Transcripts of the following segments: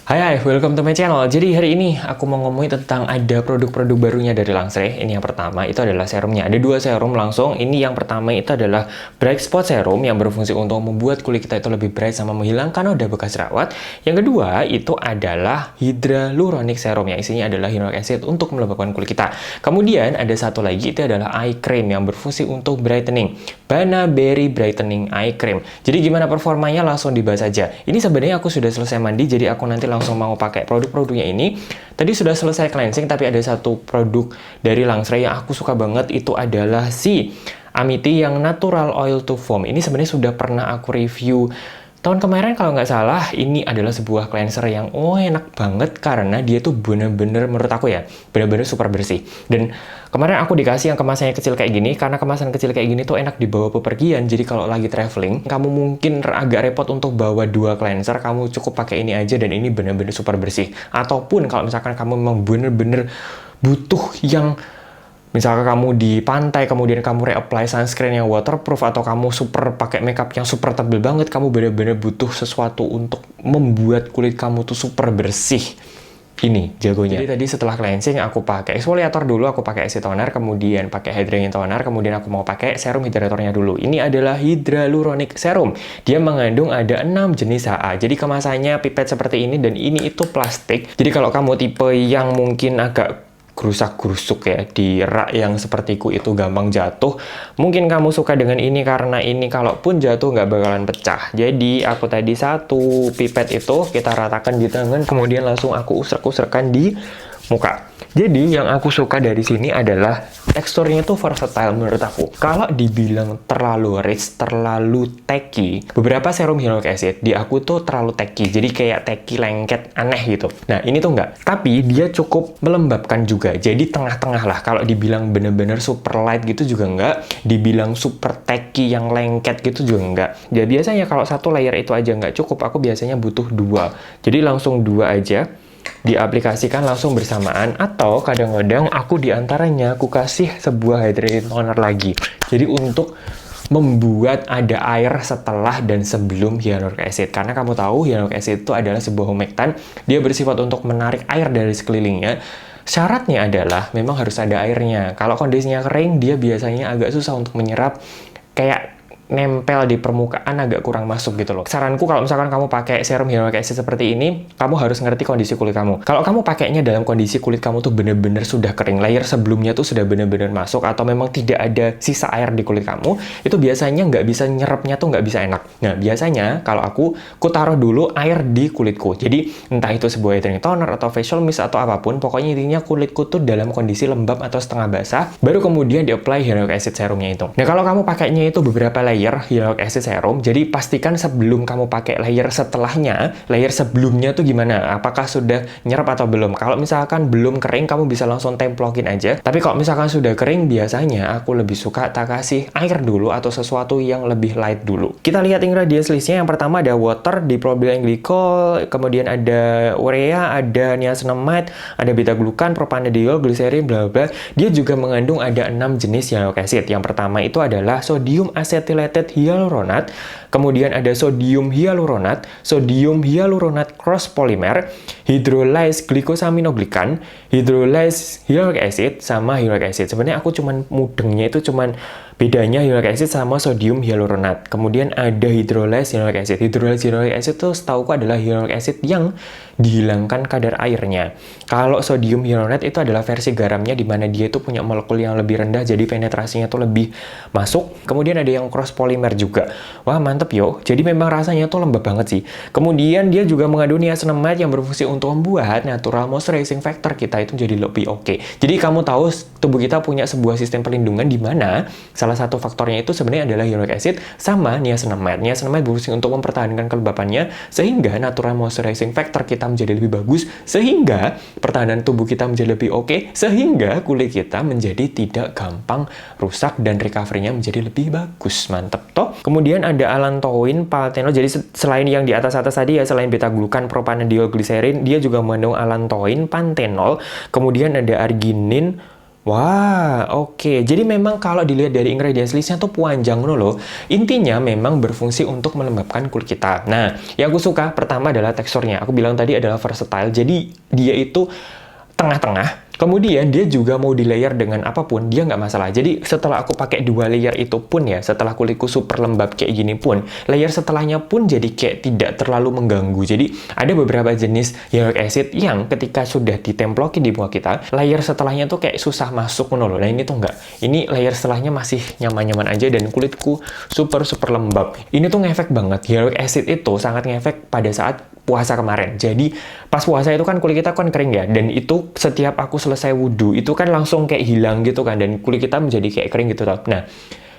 Hai, welcome to my channel. Jadi hari ini aku mau ngomongin tentang ada produk-produk barunya dari Langsre. Ini yang pertama, itu adalah serumnya. Ada dua serum langsung. Ini yang pertama itu adalah Bright Spot Serum yang berfungsi untuk membuat kulit kita itu lebih bright sama menghilangkan noda bekas jerawat. Yang kedua itu adalah Hyaluronic Serum yang isinya adalah hyaluronic acid untuk melembabkan kulit kita. Kemudian ada satu lagi itu adalah eye cream yang berfungsi untuk brightening. Bana Berry Brightening Eye Cream. Jadi gimana performanya langsung dibahas aja. Ini sebenarnya aku sudah selesai mandi, jadi aku nanti langsung mau pakai produk-produknya ini. Tadi sudah selesai cleansing, tapi ada satu produk dari Langsre yang aku suka banget, itu adalah si Amity yang Natural Oil to Foam. Ini sebenarnya sudah pernah aku review tahun kemarin kalau nggak salah. Ini adalah sebuah cleanser yang enak banget karena dia tuh bener-bener menurut aku ya, bener-bener super bersih. Dan kemarin aku dikasih yang kemasannya kecil kayak gini, karena kemasan kecil kayak gini tuh enak dibawa bepergian. Jadi kalau lagi traveling, kamu mungkin agak repot untuk bawa dua cleanser, kamu cukup pakai ini aja dan ini bener-bener super bersih. Ataupun kalau misalkan kamu memang bener-bener butuh yang misalkan kamu di pantai, kemudian kamu reapply sunscreen yang waterproof, atau kamu super pakai makeup yang super tebel banget, kamu benar-benar butuh sesuatu untuk membuat kulit kamu tuh super bersih. Ini jagonya. Jadi tadi setelah cleansing aku pakai exfoliator dulu, aku pakai acid toner, kemudian pakai hydrating toner, kemudian aku mau pakai serum hidratornya dulu. Ini adalah Hyaluronic Serum. Dia mengandung ada 6 jenis HA. Jadi kemasannya pipet seperti ini dan ini itu plastik. Jadi kalau kamu tipe yang mungkin agak gerusak-gerusuk ya, di rak yang sepertiku itu gampang jatuh, mungkin kamu suka dengan ini karena ini kalaupun jatuh nggak bakalan pecah. Jadi aku tadi satu pipet itu kita ratakan di tangan, kemudian langsung aku usrek-usrekan di muka. Jadi yang aku suka dari sini adalah teksturnya tuh versatile menurut aku. Kalau dibilang terlalu rich, terlalu tacky, beberapa serum hyaluronic acid di aku tuh terlalu tacky. Jadi kayak tacky lengket aneh gitu. Nah ini tuh enggak. Tapi dia cukup melembabkan juga. Jadi tengah-tengah lah. Kalau dibilang bener-bener super light gitu juga enggak. Dibilang super tacky yang lengket gitu juga enggak. Jadi biasanya kalau satu layer itu aja nggak cukup, aku biasanya butuh dua. Jadi langsung dua aja diaplikasikan langsung bersamaan, atau kadang-kadang aku diantaranya aku kasih sebuah hydrating toner lagi. Jadi untuk membuat ada air setelah dan sebelum hyaluronic acid, karena kamu tahu hyaluronic acid itu adalah sebuah humektan, dia bersifat untuk menarik air dari sekelilingnya. Syaratnya adalah memang harus ada airnya. Kalau kondisinya kering, dia biasanya agak susah untuk menyerap, kayak nempel di permukaan, agak kurang masuk gitu loh. Saranku kalau misalkan kamu pakai serum hyaluronic acid seperti ini, kamu harus ngerti kondisi kulit kamu. Kalau kamu pakainya dalam kondisi kulit kamu tuh bener-bener sudah kering, layer sebelumnya tuh sudah bener-bener masuk, atau memang tidak ada sisa air di kulit kamu, itu biasanya nggak bisa nyerapnya tuh nggak bisa enak. Nah biasanya kalau aku taruh dulu air di kulitku. Jadi entah itu sebuah hydrating toner atau facial mist atau apapun, pokoknya intinya kulitku tuh dalam kondisi lembab atau setengah basah, baru kemudian di-apply hyaluronic acid serumnya itu. Nah kalau kamu pakainya itu beberapa layer hyaluronic acid serum, jadi pastikan sebelum kamu pakai layer setelahnya, layer sebelumnya tuh gimana, apakah sudah nyerap atau belum. Kalau misalkan belum kering, kamu bisa langsung templokin aja. Tapi kalau misalkan sudah kering, biasanya aku lebih suka tak kasih air dulu atau sesuatu yang lebih light dulu. Kita lihat ingredients listnya. Yang pertama ada water, dipropyl glycol, kemudian ada urea, ada niacinamide, ada beta glukan, propanediol, gliserin, bla bla. Dia juga mengandung ada 6 jenis hyaluronic acid. Yang pertama itu adalah sodium acetylated hyaluronat, kemudian ada sodium hyaluronat cross polymer, hydrolyzed glycosaminoglycan, hydrolyzed hyaluronic acid, sama hyaluronic acid. Sebenarnya aku cuman mudengnya itu cuman bedanya hyaluronic acid sama sodium hyaluronat. Kemudian ada hydrolyzed hyaluronic acid. Hydrolyzed hyaluronic acid itu setauku adalah hyaluronic acid yang dihilangkan kadar airnya. Kalau sodium hyaluronat itu adalah versi garamnya, di mana dia itu punya molekul yang lebih rendah, jadi penetrasinya tuh lebih masuk. Kemudian ada yang cross polymer juga. Wah mantep yo. Jadi memang rasanya tuh lembab banget sih. Kemudian dia juga mengandung niacinamide yang berfungsi untuk membuat natural moisturizing factor kita itu jadi lebih oke. Jadi kamu tahu tubuh kita punya sebuah sistem perlindungan di mana salah satu faktornya itu sebenarnya adalah hyaluronic acid sama niacinamide. Niacinamide berfungsi untuk mempertahankan kelembapannya, sehingga natural moisturizing factor kita menjadi lebih bagus, sehingga pertahanan tubuh kita menjadi lebih oke, sehingga kulit kita menjadi tidak gampang rusak dan recovery-nya menjadi lebih bagus. Mantep toh. Kemudian ada allantoin, panthenol. Jadi selain yang di atas-atas tadi ya, selain beta glukan, propanediol, gliserin, dia juga mengandung allantoin, panthenol. Kemudian ada arginin, Wah, oke. Jadi memang kalau dilihat dari ingredients listnya tuh panjang loh. Intinya memang berfungsi untuk melembabkan kulit kita. Nah, yang aku suka pertama adalah teksturnya. Aku bilang tadi adalah versatile. Jadi dia itu tengah-tengah. Kemudian dia juga mau di layer dengan apapun, dia nggak masalah. Jadi setelah aku pakai 2 layer itu pun ya, setelah kulitku super lembab kayak gini pun, layer setelahnya pun jadi kayak tidak terlalu mengganggu. Jadi ada beberapa jenis hyaluronic acid yang ketika sudah ditemplokin di muka kita, layer setelahnya tuh kayak susah masuk loh. Nah ini tuh nggak. Ini layer setelahnya masih nyaman-nyaman aja dan kulitku super lembab. Ini tuh ngefek banget. Hyaluronic acid itu sangat ngefek pada saat puasa kemarin. Jadi pas puasa itu kan kulit kita kan kering ya, dan itu setiap aku selesai wudhu itu kan langsung kayak hilang gitu kan, dan kulit kita menjadi kayak kering gitu loh. Nah,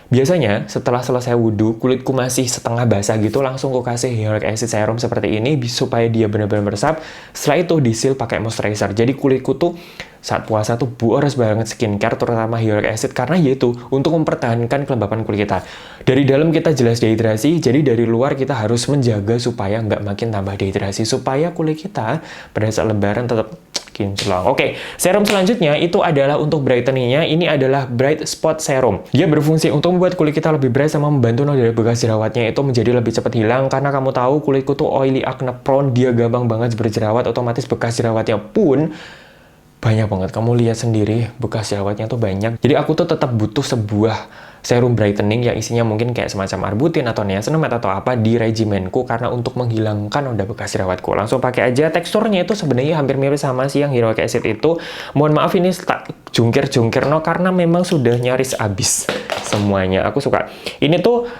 biasanya setelah selesai wudhu, kulitku masih setengah basah gitu, langsung aku kasih hyaluronic acid serum seperti ini supaya dia benar-benar meresap. Setelah itu di-seal pakai moisturizer. Jadi kulitku tuh saat puasa tuh boros banget skincare, terutama hyaluronic acid, karena yaitu untuk mempertahankan kelembapan kulit kita. Dari dalam kita jelas dehidrasi, jadi dari luar kita harus menjaga supaya nggak makin tambah dehidrasi, supaya kulit kita pada saat lebaran tetap kinclong. Oke, serum selanjutnya itu adalah untuk brightening-nya. Ini adalah Bright Spot Serum. Dia berfungsi untuk membuat kulit kita lebih bright sama membantu dari bekas jerawatnya itu menjadi lebih cepat hilang. Karena kamu tahu kulitku tuh oily, acne prone, dia gampang banget berjerawat, otomatis bekas jerawatnya pun banyak banget. Kamu lihat sendiri, bekas jerawatnya tuh banyak. Jadi aku tuh tetap butuh sebuah serum brightening yang isinya mungkin kayak semacam arbutin atau niacinamide atau apa di regimenku, karena untuk menghilangkan noda bekas jerawatku. Langsung pakai aja. Teksturnya itu sebenarnya hampir mirip sama sih yang hyaluronic acid itu. Mohon maaf ini tak jungkir-jungkir karena memang sudah nyaris habis semuanya. Aku suka. Ini tuh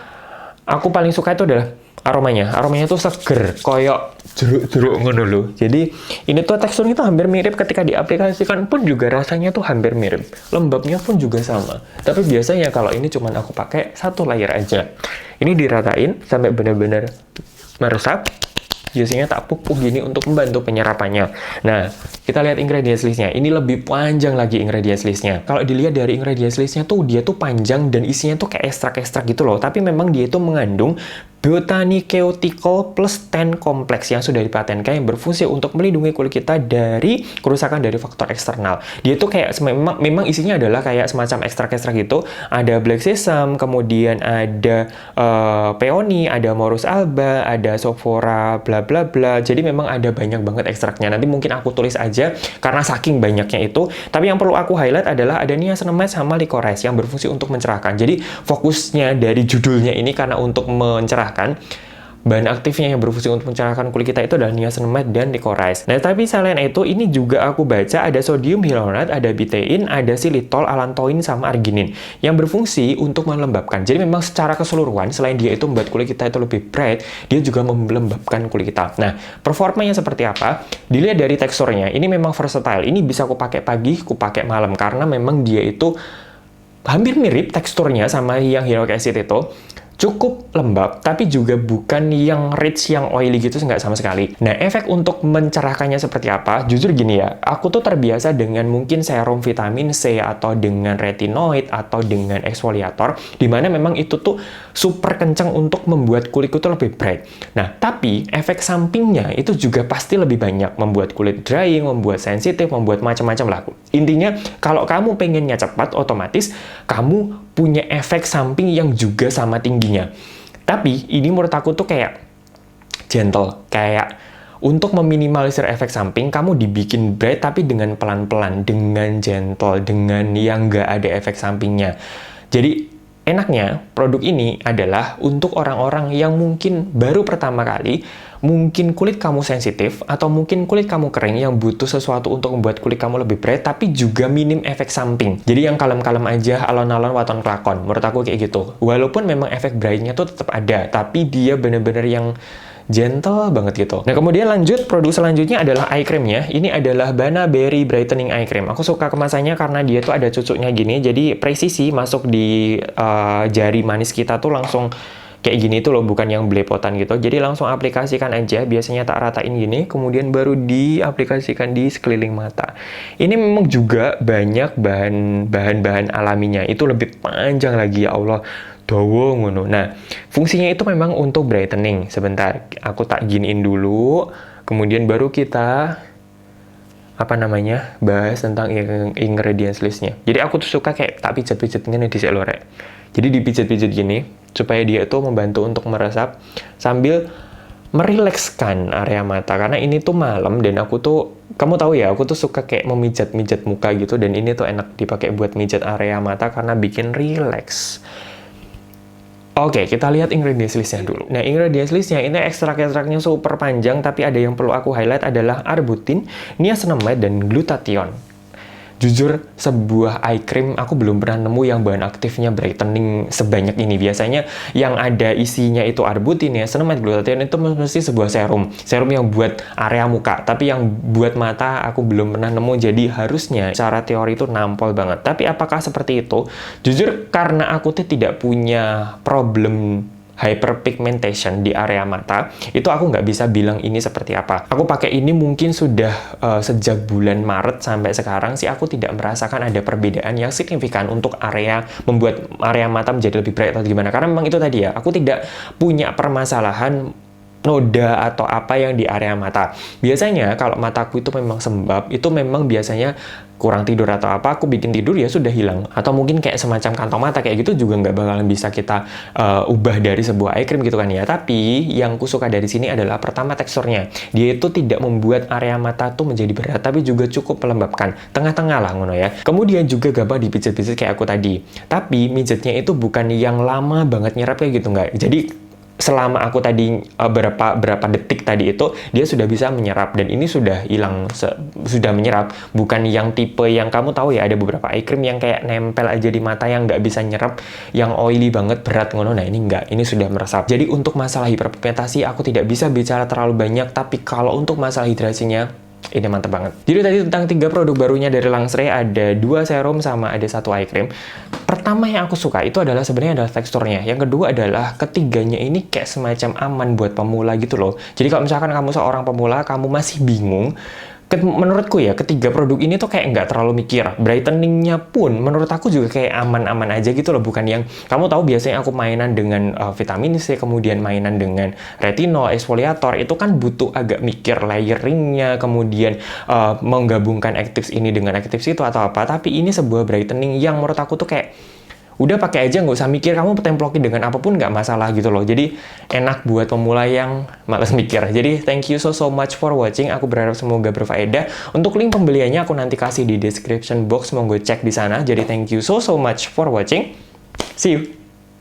aku paling suka itu adalah aromanya. Aromanya tuh seger, koyok jeruk-jeruk ngono lho. Jadi ini tuh teksturnya tuh hampir mirip, ketika diaplikasikan pun juga rasanya tuh hampir mirip. Lembabnya pun juga sama. Tapi biasanya kalau ini cuman aku pakai 1 layer aja. Ini diratain sampai benar-benar meresap. Biasanya tak pupuk gini untuk membantu penyerapannya. Nah, kita lihat ingredients listnya. Ini lebih panjang lagi ingredients listnya. Kalau dilihat dari ingredients listnya tuh, dia tuh panjang dan isinya tuh kayak ekstrak-ekstrak gitu loh. Tapi memang dia itu mengandung Botaniceutical Plus 10 Complex yang sudah dipatenkan, yang berfungsi untuk melindungi kulit kita dari kerusakan dari faktor eksternal. Dia tuh kayak memang isinya adalah kayak semacam ekstrak-ekstrak gitu. Ada black sesame, kemudian ada peony, ada morus alba, ada sophora, bla bla bla. Jadi memang ada banyak banget ekstraknya. Nanti mungkin aku tulis aja karena saking banyaknya itu. Tapi yang perlu aku highlight adalah ada niacinamide sama licorice yang berfungsi untuk mencerahkan. Jadi fokusnya dari judulnya ini karena untuk mencerahkan. Bahan aktifnya yang berfungsi untuk mencerahkan kulit kita itu adalah niacinamide dan licorice. Nah, tapi selain itu, ini juga aku baca ada sodium hyaluronate, ada betaine, ada xylitol, allantoin, sama arginin yang berfungsi untuk melembabkan. Jadi memang secara keseluruhan, selain dia itu membuat kulit kita itu lebih bright, dia juga melembabkan kulit kita. Nah, performanya seperti apa? Dilihat dari teksturnya, ini memang versatile. Ini bisa aku pakai pagi, aku pakai malam, karena memang dia itu hampir mirip teksturnya sama yang hyaluronic acid itu. Cukup lembab, tapi juga bukan yang rich, yang oily gitu, nggak sama sekali. Nah, efek untuk mencerahkannya seperti apa? Jujur gini ya, aku tuh terbiasa dengan mungkin serum vitamin C, atau dengan retinoid, atau dengan exfoliator, dimana memang itu tuh super kencang untuk membuat kulitku tuh lebih bright. Nah, tapi efek sampingnya itu juga pasti lebih banyak, membuat kulit drying, membuat sensitif, membuat macam-macam lah. Intinya, kalau kamu pengennya cepat, otomatis kamu punya efek samping yang juga sama tingginya. Tapi ini menurut aku tuh kayak gentle, kayak untuk meminimalisir efek samping, kamu dibikin bright tapi dengan pelan-pelan, dengan gentle, dengan yang nggak ada efek sampingnya. Jadi enaknya produk ini adalah untuk orang-orang yang mungkin baru pertama kali, mungkin kulit kamu sensitif, atau mungkin kulit kamu kering yang butuh sesuatu untuk membuat kulit kamu lebih bright, tapi juga minim efek samping. Jadi yang kalem-kalem aja, alon-alon waton kelakon. Menurut aku kayak gitu. Walaupun memang efek brightnya tuh tetap ada, tapi dia bener-bener yang gentle banget gitu. Nah, kemudian lanjut, produk selanjutnya adalah eye creamnya. Ini adalah Bana Berry Brightening Eye Cream. Aku suka kemasannya karena dia tuh ada cucuknya gini, jadi presisi masuk di jari manis kita tuh langsung kayak gini tuh loh, bukan yang belepotan gitu. Jadi langsung aplikasikan aja, biasanya tak ratain gini, kemudian baru diaplikasikan di sekeliling mata. Ini memang juga banyak bahan-bahan alaminya, itu lebih panjang lagi, ya Allah. Dawa ngono. Nah, fungsinya itu memang untuk brightening. Sebentar, aku tak giniin dulu, kemudian baru kita bahas tentang ingredients listnya. Jadi aku tuh suka kayak tak pijat-pijat gini di selorek. Jadi dipijat-pijat gini supaya dia tuh membantu untuk meresap sambil merilekskan area mata, karena ini tuh malam dan aku tuh, kamu tahu ya, aku tuh suka kayak memijat-mijat muka gitu, dan ini tuh enak dipakai buat mijat area mata karena bikin relax. Oke, kita lihat ingredients listnya dulu. Nah, ingredients listnya ini ekstrak-ekstraknya super panjang, tapi ada yang perlu aku highlight adalah arbutin, niacinamide, dan glutathione. Jujur, sebuah eye cream aku belum pernah nemu yang bahan aktifnya brightening sebanyak ini. Biasanya yang ada isinya itu arbutin, niacinamide, glutathione itu mesti sebuah serum. Serum yang buat area muka. Tapi yang buat mata aku belum pernah nemu. Jadi harusnya secara teori itu nampol banget. Tapi apakah seperti itu? Jujur, karena aku tuh tidak punya problem hyperpigmentation di area mata, itu aku nggak bisa bilang ini seperti apa. Aku pakai ini mungkin sudah sejak bulan Maret sampai sekarang sih aku tidak merasakan ada perbedaan yang signifikan untuk membuat area mata menjadi lebih bright atau gimana. Karena memang itu tadi ya, aku tidak punya permasalahan noda atau apa yang di area mata. Biasanya kalau mataku itu memang sembab, itu memang biasanya kurang tidur atau apa, aku bikin tidur ya sudah hilang. Atau mungkin kayak semacam kantong mata kayak gitu juga nggak bakalan bisa kita ubah dari sebuah eye cream gitu kan ya. Tapi yang ku suka dari sini adalah pertama teksturnya. Dia itu tidak membuat area mata tuh menjadi berat, tapi juga cukup melembabkan. Tengah-tengah lah ngono ya. Kemudian juga gampang dipijat-pijat kayak aku tadi. Tapi mijatnya itu bukan yang lama banget nyerap kayak gitu nggak. Jadi selama aku tadi berapa detik tadi itu dia sudah bisa menyerap, dan ini sudah hilang, sudah menyerap, bukan yang tipe yang kamu tahu ya, ada beberapa eye cream yang kayak nempel aja di mata yang nggak bisa nyerap, yang oily banget berat ngono. Nah ini enggak, ini sudah meresap. Jadi untuk masalah hiperpigmentasi aku tidak bisa bicara terlalu banyak, tapi kalau untuk masalah hidrasinya ini mantep banget. Jadi tadi tentang 3 produk barunya dari Langsre, ada 2 serum sama ada 1 eye cream. Pertama yang aku suka itu adalah sebenarnya adalah teksturnya. Yang kedua adalah ketiganya ini kayak semacam aman buat pemula gitu loh. Jadi kalau misalkan kamu seorang pemula, kamu masih bingung, menurutku ya, ketiga produk ini tuh kayak nggak terlalu mikir. Brightening-nya pun menurut aku juga kayak aman-aman aja gitu loh. Bukan yang, kamu tahu biasanya aku mainan dengan vitamin C, kemudian mainan dengan retinol, exfoliator, itu kan butuh agak mikir layering-nya, kemudian menggabungkan actives ini dengan actives itu atau apa. Tapi ini sebuah brightening yang menurut aku tuh kayak udah pakai aja, nggak usah mikir, kamu templokin dengan apapun nggak masalah gitu loh. Jadi enak buat pemula yang malas mikir. Jadi thank you so much for watching. Aku berharap semoga berfaedah. Untuk link pembeliannya aku nanti kasih di description box, monggo cek di sana. Jadi thank you so much for watching. See you.